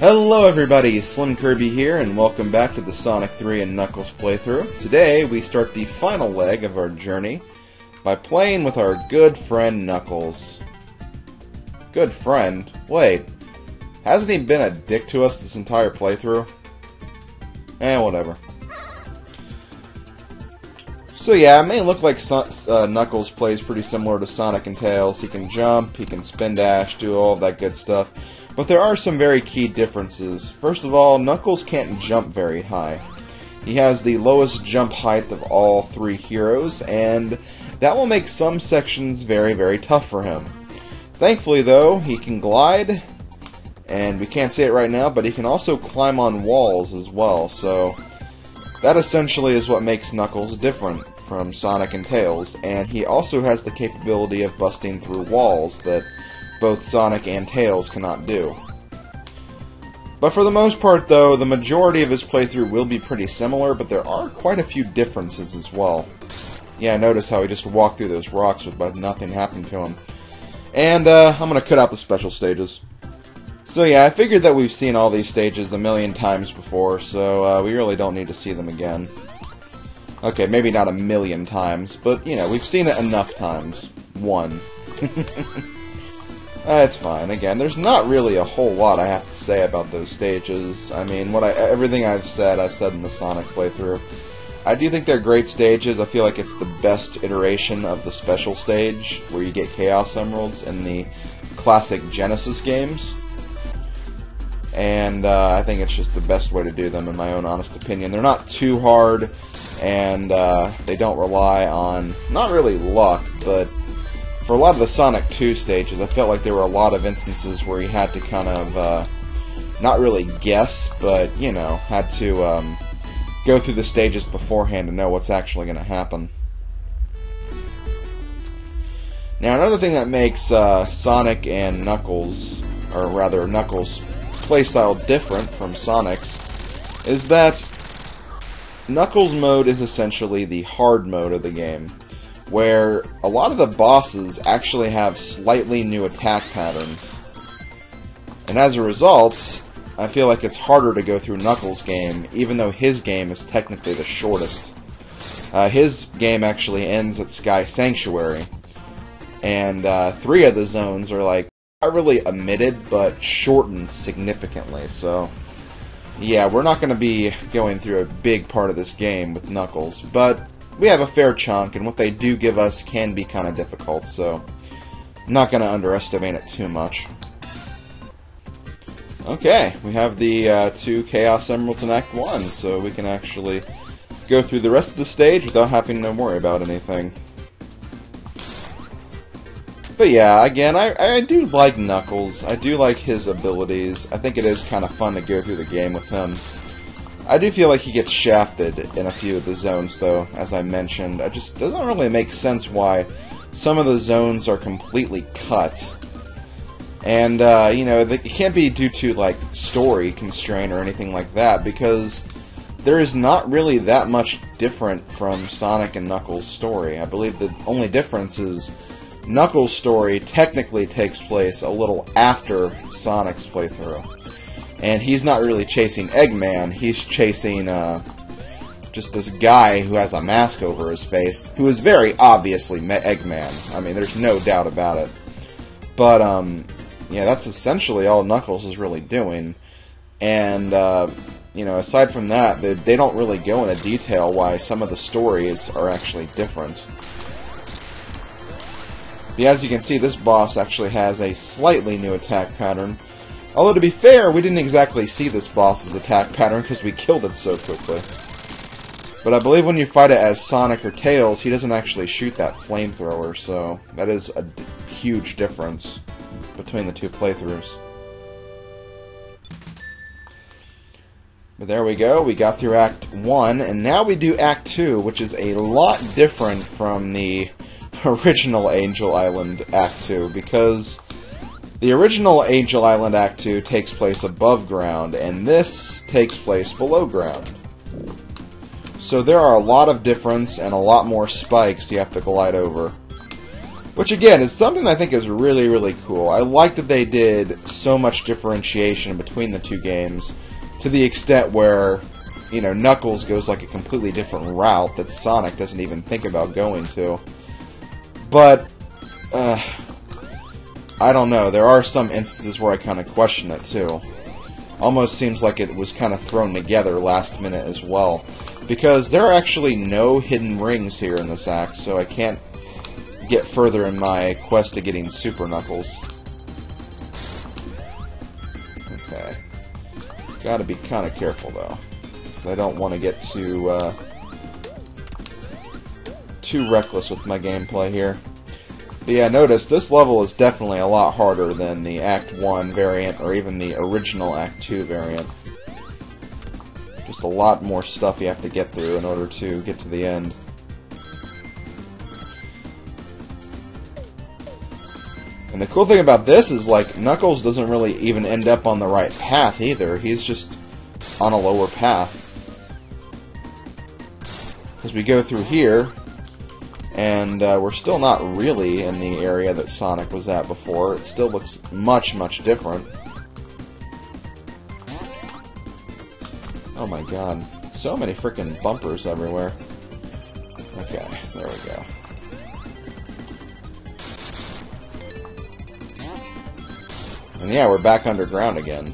Hello everybody, SlimKirby here, and welcome back to the Sonic 3 and Knuckles playthrough. Today, we start the final leg of our journey by playing with our good friend Knuckles. Good friend? Wait, hasn't he been a dick to us this entire playthrough? Whatever. So yeah, it may look like Knuckles plays pretty similar to Sonic and Tails. He can jump, he can spin dash, do all of that good stuff. But there are some very key differences. First of all, Knuckles can't jump very high. He has the lowest jump height of all three heroes, and that will make some sections very, very tough for him. Thankfully, though, he can glide, and we can't see it right now, but he can also climb on walls as well, so that essentially is what makes Knuckles different from Sonic and Tails, and he also has the capability of busting through walls that both Sonic and Tails cannot do. But for the most part, though, the majority of his playthrough will be pretty similar, but there are quite a few differences as well. Yeah, notice how he just walked through those rocks with nothing happened to him. And I'm going to cut out the special stages. So yeah, I figured that we've seen all these stages a million times before, so we really don't need to see them again. Okay, maybe not a million times, but, you know, we've seen it enough times. One. It's fine. Again, there's not really a whole lot I have to say about those stages. I mean, everything I've said in the Sonic playthrough. I do think they're great stages. I feel like it's the best iteration of the special stage, where you get Chaos Emeralds in the classic Genesis games. And I think it's just the best way to do them, in my own honest opinion. They're not too hard, and they don't rely on, not really luck, but for a lot of the Sonic 2 stages, I felt like there were a lot of instances where you had to kind of, not really guess, but, you know, had to go through the stages beforehand to know what's actually going to happen. Now, another thing that makes Sonic and Knuckles, or rather Knuckles' playstyle different from Sonic's, is that Knuckles mode is essentially the hard mode of the game, where a lot of the bosses actually have slightly new attack patterns. And as a result, I feel like it's harder to go through Knuckles' game, even though his game is technically the shortest. His game actually ends at Sky Sanctuary, and 3 of the zones are like, not really omitted, but shortened significantly, so yeah, we're not going to be going through a big part of this game with Knuckles, but we have a fair chunk, and what they do give us can be kind of difficult, so I'm not going to underestimate it too much. Okay, we have the 2 Chaos Emeralds in Act 1, so we can actually go through the rest of the stage without having to worry about anything. But yeah, again, I do like Knuckles. I do like his abilities. I think it is kind of fun to go through the game with him. I do feel like he gets shafted in a few of the zones, though, as I mentioned. It just doesn't really make sense why some of the zones are completely cut. And, you know, it can't be due to, like, story constraint or anything like that, because there is not really that much different from Sonic and Knuckles' story. I believe the only difference is Knuckles' story technically takes place a little after Sonic's playthrough. And he's not really chasing Eggman, he's chasing just this guy who has a mask over his face, who is very obviously Eggman. I mean, there's no doubt about it. But, yeah, that's essentially all Knuckles is really doing. And, you know, aside from that, they don't really go into detail why some of the stories are actually different. But as you can see, this boss actually has a slightly new attack pattern. Although, to be fair, we didn't exactly see this boss's attack pattern because we killed it so quickly. But I believe when you fight it as Sonic or Tails, he doesn't actually shoot that flamethrower, so that is a huge difference between the 2 playthroughs. But there we go, we got through Act 1, and now we do Act 2, which is a lot different from the original Angel Island Act 2, because the original Angel Island Act 2 takes place above ground, and this takes place below ground. So there are a lot of difference and a lot more spikes you have to glide over. Which, again, is something that I think is really, really cool. I like that they did so much differentiation between the two games, to the extent where, you know, Knuckles goes like a completely different route that Sonic doesn't even think about going to. But, I don't know. There are some instances where I kind of question it, too. Almost seems like it was kind of thrown together last minute as well. Because there are actually no hidden rings here in this act, so I can't get further in my quest to getting Super Knuckles. Okay. Gotta be kind of careful, though. I don't want to get too reckless with my gameplay here. But yeah, notice this level is definitely a lot harder than the Act 1 variant, or even the original Act 2 variant. Just a lot more stuff you have to get through in order to get to the end. And the cool thing about this is, like, Knuckles doesn't really even end up on the right path either. He's just on a lower path. Because we go through here, and we're still not really in the area that Sonic was at before. It still looks much, much different. Oh my god. So many freaking bumpers everywhere. Okay, there we go. And yeah, we're back underground again.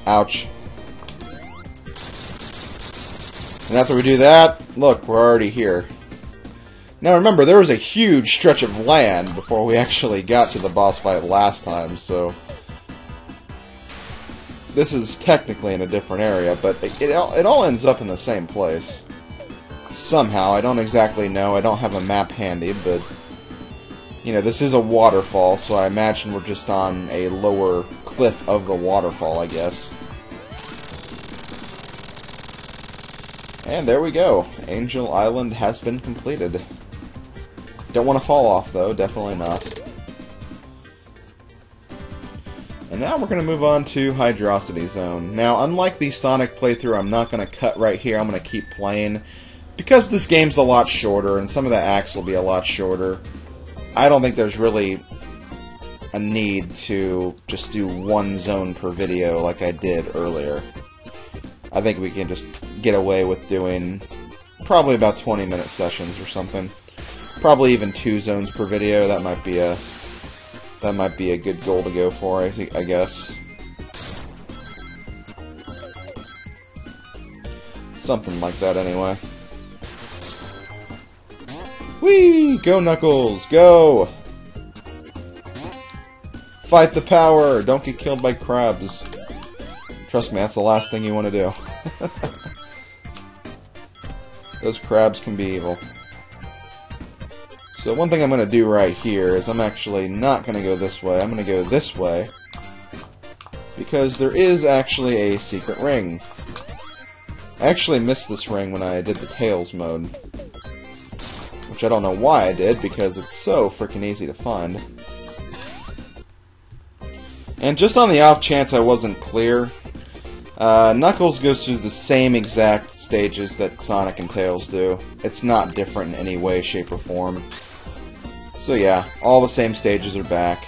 Ouch. And after we do that, look, we're already here. Now remember, there was a huge stretch of land before we actually got to the boss fight last time, so this is technically in a different area, but it all ends up in the same place. Somehow, I don't exactly know, I don't have a map handy, but, you know, this is a waterfall, so I imagine we're just on a lower cliff of the waterfall, I guess. And there we go. Angel Island has been completed. Don't want to fall off, though, definitely not. And now we're going to move on to Hydrocity Zone. Now, unlike the Sonic playthrough, I'm not going to cut right here, I'm going to keep playing. Because this game's a lot shorter, and some of the acts will be a lot shorter, I don't think there's really a need to just do one zone per video like I did earlier. I think we can just get away with doing probably about 20-minute sessions or something. Probably even 2 zones per video. That might be a good goal to go for, I guess. Something like that, anyway. Whee! Go, Knuckles! Go! Fight the power! Don't get killed by crabs. Trust me, that's the last thing you want to do. Those crabs can be evil. So one thing I'm going to do right here is I'm actually not going to go this way. I'm going to go this way. Because there is actually a secret ring. I actually missed this ring when I did the Tails mode. Which I don't know why I did, because it's so freaking easy to find. And just on the off chance I wasn't clear, Knuckles goes through the same exact stages that Sonic and Tails do. It's not different in any way, shape, or form. So yeah, all the same stages are back.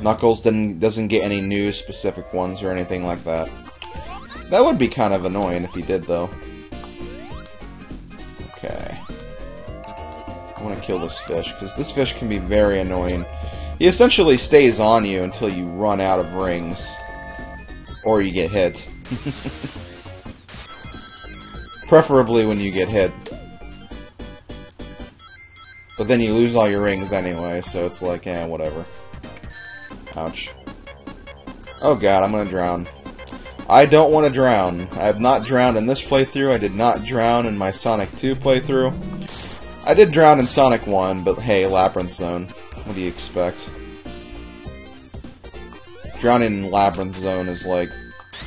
Knuckles doesn't get any new specific ones or anything like that. That would be kind of annoying if he did, though. Okay. I want to kill this fish, because this fish can be very annoying. He essentially stays on you until you run out of rings. Or you get hit. Preferably when you get hit. But then you lose all your rings anyway, so it's like, eh, whatever. Ouch. Oh god, I'm gonna drown. I don't want to drown. I have not drowned in this playthrough. I did not drown in my Sonic 2 playthrough. I did drown in Sonic 1, but hey, Labyrinth Zone. What do you expect? Drowning in Labyrinth Zone is like...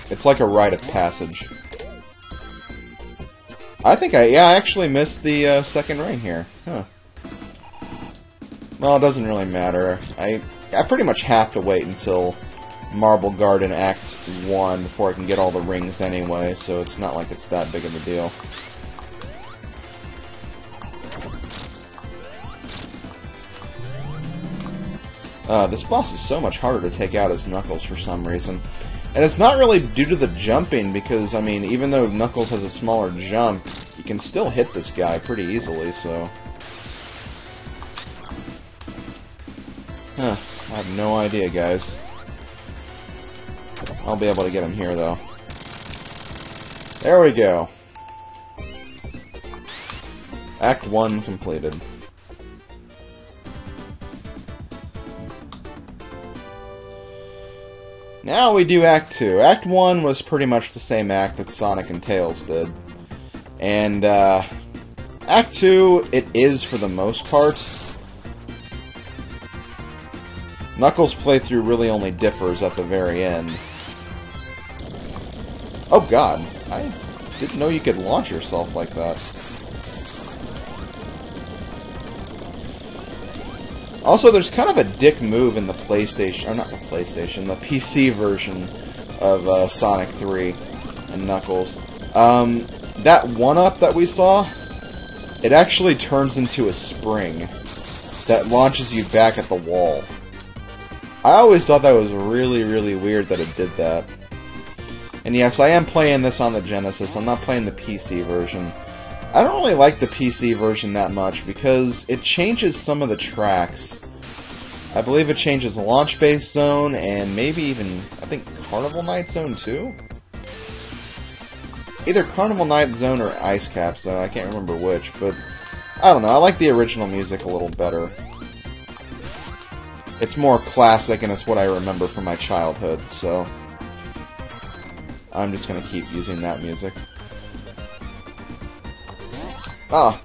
it's like a rite of passage. I think I actually missed the second ring here. Huh. Well, it doesn't really matter. I pretty much have to wait until Marble Garden Act 1 before I can get all the rings anyway, so it's not like it's that big of a deal. This boss is so much harder to take out as Knuckles for some reason. And it's not really due to the jumping, because, I mean, even though Knuckles has a smaller jump, you can still hit this guy pretty easily, so... Huh, I have no idea, guys. I'll be able to get him here, though. There we go. Act 1 completed. Now we do Act 2. Act 1 was pretty much the same act that Sonic and Tails did. And, Act 2, it is for the most part. Knuckles' playthrough really only differs at the very end. Oh god, I didn't know you could launch yourself like that. Also, there's kind of a dick move in the PlayStation, or not the PlayStation, the PC version of Sonic 3 and Knuckles. That 1-up that we saw, it actually turns into a spring that launches you back at the wall. I always thought that was really, really weird that it did that. And yes, I am playing this on the Genesis. I'm not playing the PC version. I don't really like the PC version that much because it changes some of the tracks. I believe it changes the Launch Base Zone and maybe even, I think, Carnival Night Zone too? Either Carnival Night Zone or Ice Cap Zone, I can't remember which, but I don't know, I like the original music a little better. It's more classic and it's what I remember from my childhood, so I'm just gonna keep using that music. Ah!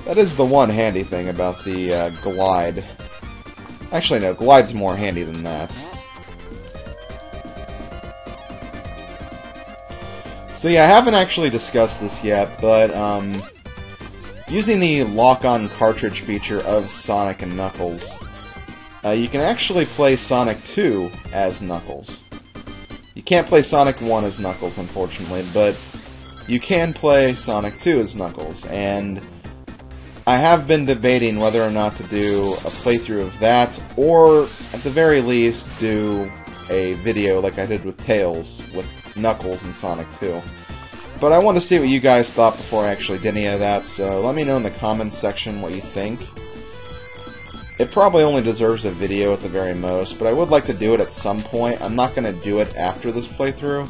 That is the one handy thing about the glide. Actually, no, glide's more handy than that. So yeah, I haven't actually discussed this yet, but using the lock-on cartridge feature of Sonic and Knuckles, you can actually play Sonic 2 as Knuckles. You can't play Sonic 1 as Knuckles, unfortunately, but you can play Sonic 2 as Knuckles, and I have been debating whether or not to do a playthrough of that, or at the very least do a video like I did with Tails, with Knuckles and Sonic 2. But I want to see what you guys thought before I actually did any of that, so let me know in the comments section what you think. It probably only deserves a video at the very most, but I would like to do it at some point. I'm not going to do it after this playthrough,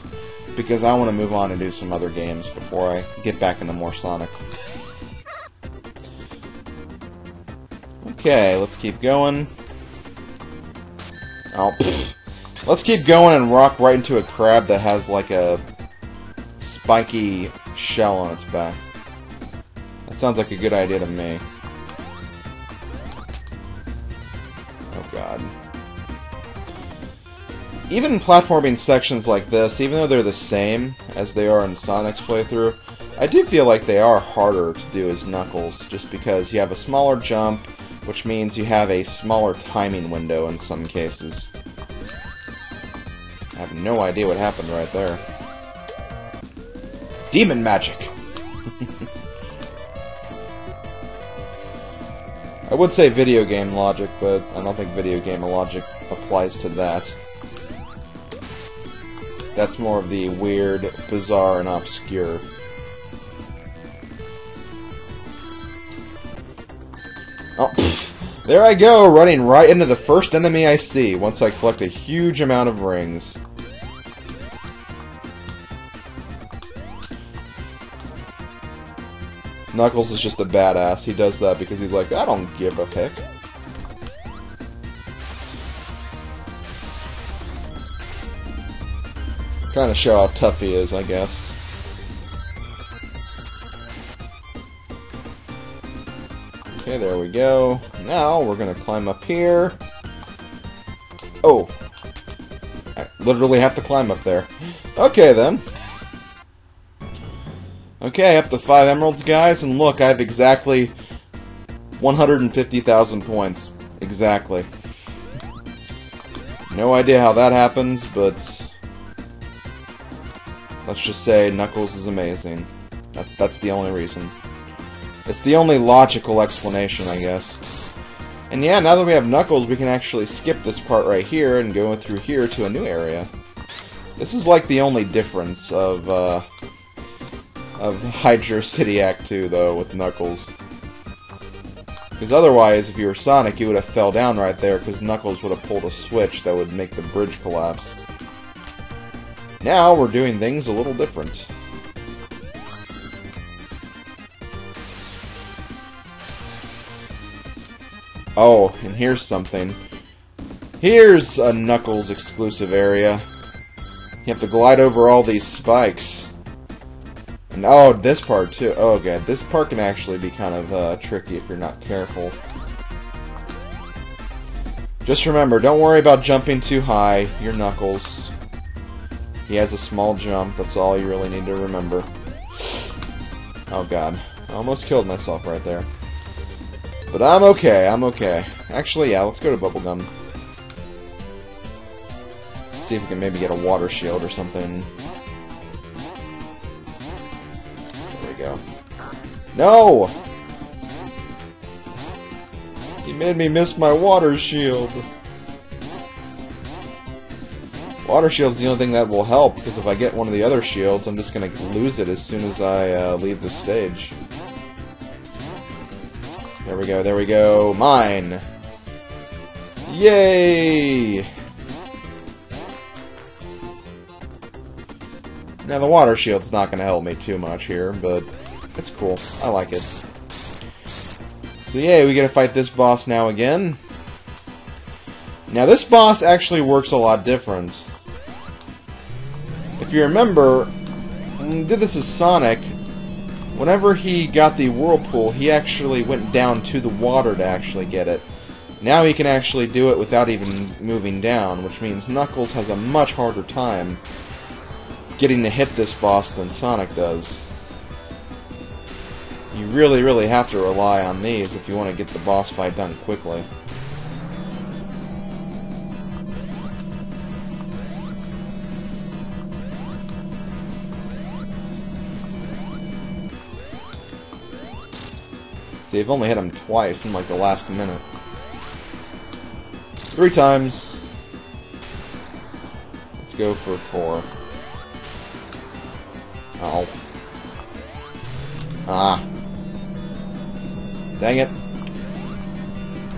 because I want to move on and do some other games before I get back into more Sonic. Okay, let's keep going. Oh, pfft. Let's keep going and rock right into a crab that has like a spiky shell on its back. That sounds like a good idea to me. Oh god. Even in platforming sections like this, even though they're the same as they are in Sonic's playthrough, I do feel like they are harder to do as Knuckles, just because you have a smaller jump, which means you have a smaller timing window in some cases. I have no idea what happened right there. Demon magic! I would say video game logic, but I don't think video game logic applies to that. That's more of the weird, bizarre, and obscure. Oh, pfft. There I go, running right into the first enemy I see, once I collect a huge amount of rings. Knuckles is just a badass. He does that because he's like, I don't give a heck. Trying to show how tough he is, I guess. Okay, there we go. Now we're gonna climb up here. Oh. I literally have to climb up there. Okay, then. Okay, up to 5 emeralds, guys, and look, I have exactly 150,000 points. Exactly. No idea how that happens, but let's just say Knuckles is amazing. That's the only reason. It's the only logical explanation, I guess. And yeah, now that we have Knuckles, we can actually skip this part right here and go through here to a new area. This is like the only difference of Hydro City Act 2, though, with Knuckles. Because otherwise, if you were Sonic, you would have fell down right there, because Knuckles would have pulled a switch that would make the bridge collapse. Now, we're doing things a little different. Oh, and here's something. Here's a Knuckles exclusive area. You have to glide over all these spikes. And oh, this part too. Oh god, this part can actually be kind of tricky if you're not careful. Just remember, don't worry about jumping too high. You're Knuckles. He has a small jump, that's all you really need to remember. Oh god, I almost killed myself right there. But I'm okay, I'm okay. Actually, yeah, let's go to Bubblegum. See if we can maybe get a water shield or something. There we go. No! He made me miss my water shield. Water shield's the only thing that will help, because if I get one of the other shields, I'm just gonna lose it as soon as I leave the stage. There we go, there we go. Mine! Yay! Now, the water shield's not going to help me too much here, but it's cool. I like it. So, yay, we get to fight this boss now again. Now, this boss actually works a lot different. If you remember, when we did this as Sonic, whenever he got the whirlpool, he actually went down to the water to actually get it. Now he can actually do it without even moving down, which means Knuckles has a much harder time getting to hit this boss than Sonic does. You really, really have to rely on these if you want to get the boss fight done quickly. See, I've only hit him twice in like the last minute. 3 times. Let's go for 4. Oh. Ah. Dang it.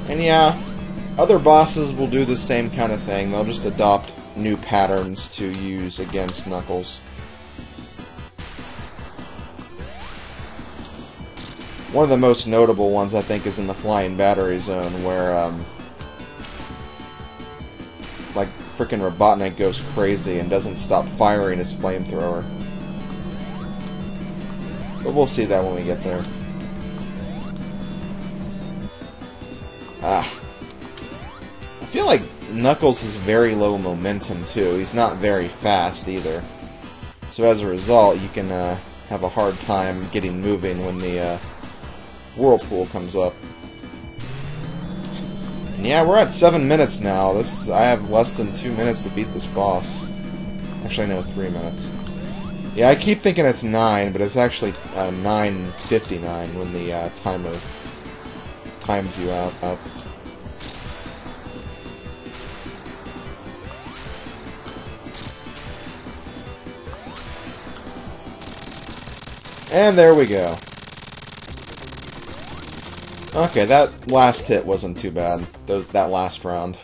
And yeah, other bosses will do the same kind of thing. They'll just adopt new patterns to use against Knuckles. One of the most notable ones, I think, is in the Flying Battery Zone, where, like, frickin' Robotnik goes crazy and doesn't stop firing his flamethrower. But we'll see that when we get there. Ah. I feel like Knuckles is very low momentum, too. He's not very fast, either. So as a result, you can, have a hard time getting moving when the, whirlpool comes up. And yeah, we're at 7 minutes now. I have less than 2 minutes to beat this boss. Actually, no, 3 minutes. Yeah, I keep thinking it's 9, but it's actually 9:59 when the timer times you out. And there we go. Okay, that last hit wasn't too bad. That last round.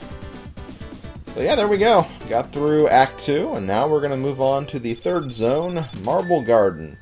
So yeah, there we go. Got through Act 2, and now we're going to move on to the third zone, Marble Garden.